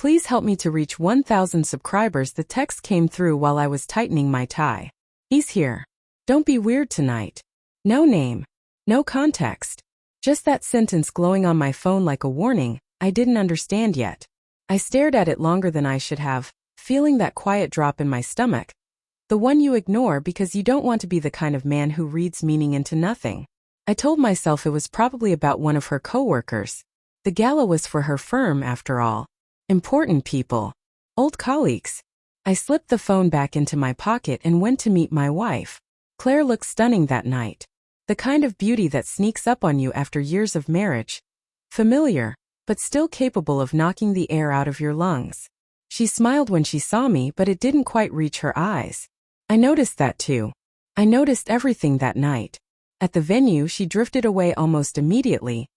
Please help me to reach 1,000 subscribers. The text came through while I was tightening my tie. He's here. Don't be weird tonight. No name. No context. Just that sentence glowing on my phone like a warning. I didn't understand yet. I stared at it longer than I should have, feeling that quiet drop in my stomach. The one you ignore because you don't want to be the kind of man who reads meaning into nothing. I told myself it was probably about one of her coworkers. The gala was for her firm, after all. Important people. Old colleagues. I slipped the phone back into my pocket and went to meet my wife. Claire looked stunning that night. The kind of beauty that sneaks up on you after years of marriage. Familiar, but still capable of knocking the air out of your lungs. She smiled when she saw me, but it didn't quite reach her eyes. I noticed that too. I noticed everything that night. At the venue, she drifted away almost immediately,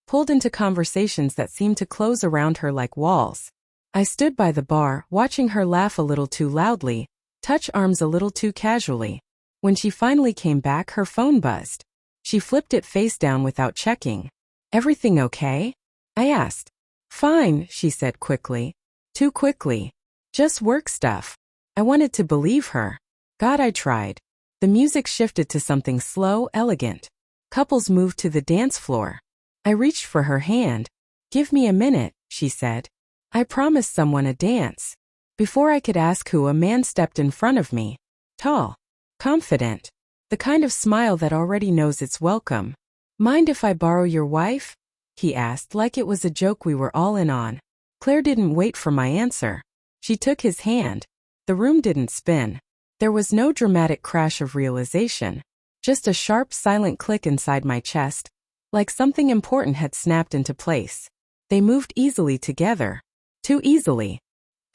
pulled into conversations that seemed to close around her like walls. I stood by the bar, watching her laugh a little too loudly, touch arms a little too casually. When she finally came back, her phone buzzed. She flipped it face down without checking. Everything okay? I asked. Fine, she said quickly. Too quickly. Just work stuff. I wanted to believe her. God, I tried. The music shifted to something slow, elegant. Couples moved to the dance floor. I reached for her hand. Give me a minute, she said. I promised someone a dance. Before I could ask who, a man stepped in front of me. Tall. Confident. The kind of smile that already knows it's welcome. Mind if I borrow your wife? He asked, like it was a joke we were all in on. Claire didn't wait for my answer. She took his hand. The room didn't spin. There was no dramatic crash of realization. Just a sharp, silent click inside my chest, like something important had snapped into place. They moved easily together. Too easily.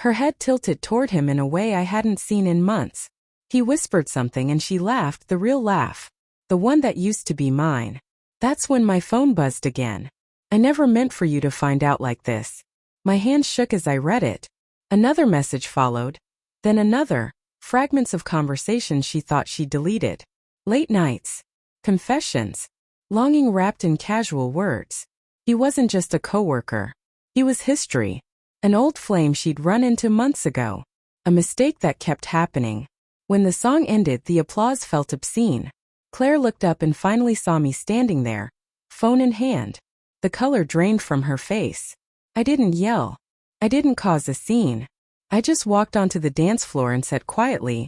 Her head tilted toward him in a way I hadn't seen in months. He whispered something and she laughed, the real laugh. The one that used to be mine. That's when my phone buzzed again. I never meant for you to find out like this. My hand shook as I read it. Another message followed. Then another. Fragments of conversations she thought she'd deleted. Late nights. Confessions. Longing wrapped in casual words. He wasn't just a coworker. He was history. An old flame she'd run into months ago. A mistake that kept happening. When the song ended, the applause felt obscene. Claire looked up and finally saw me standing there, phone in hand. The color drained from her face. I didn't yell. I didn't cause a scene. I just walked onto the dance floor and said quietly,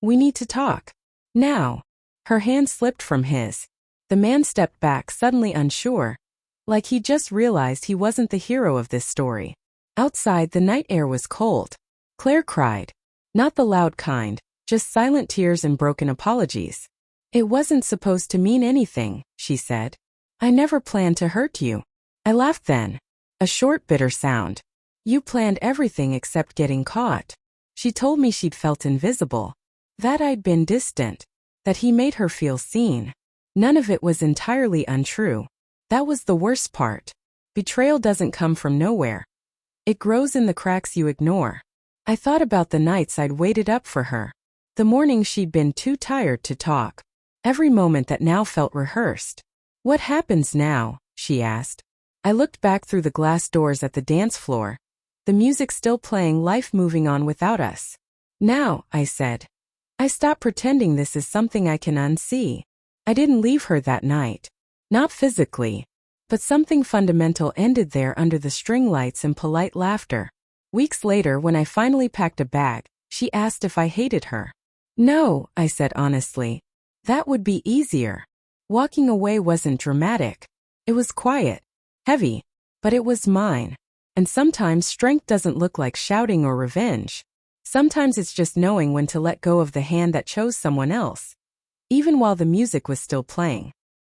"We need to talk. Now." Her hand slipped from his. The man stepped back, suddenly unsure, like he just realized he wasn't the hero of this story. Outside, the night air was cold. Claire cried. Not the loud kind, just silent tears and broken apologies. It wasn't supposed to mean anything, she said. I never planned to hurt you. I laughed then. A short, bitter sound. You planned everything except getting caught. She told me she'd felt invisible. That I'd been distant. That he made her feel seen. None of it was entirely untrue. That was the worst part. Betrayal doesn't come from nowhere. It grows in the cracks you ignore. I thought about the nights I'd waited up for her. The mornings she'd been too tired to talk. Every moment that now felt rehearsed. What happens now? She asked. I looked back through the glass doors at the dance floor. The music still playing, life moving on without us. Now, I said. I stopped pretending this is something I can unsee. I didn't leave her that night. Not physically. But something fundamental ended there under the string lights and polite laughter. Weeks later, when I finally packed a bag, she asked if I hated her. No, I said honestly. That would be easier. Walking away wasn't dramatic. It was quiet. Heavy. But it was mine. And sometimes strength doesn't look like shouting or revenge. Sometimes it's just knowing when to let go of the hand that chose someone else. Even while the music was still playing.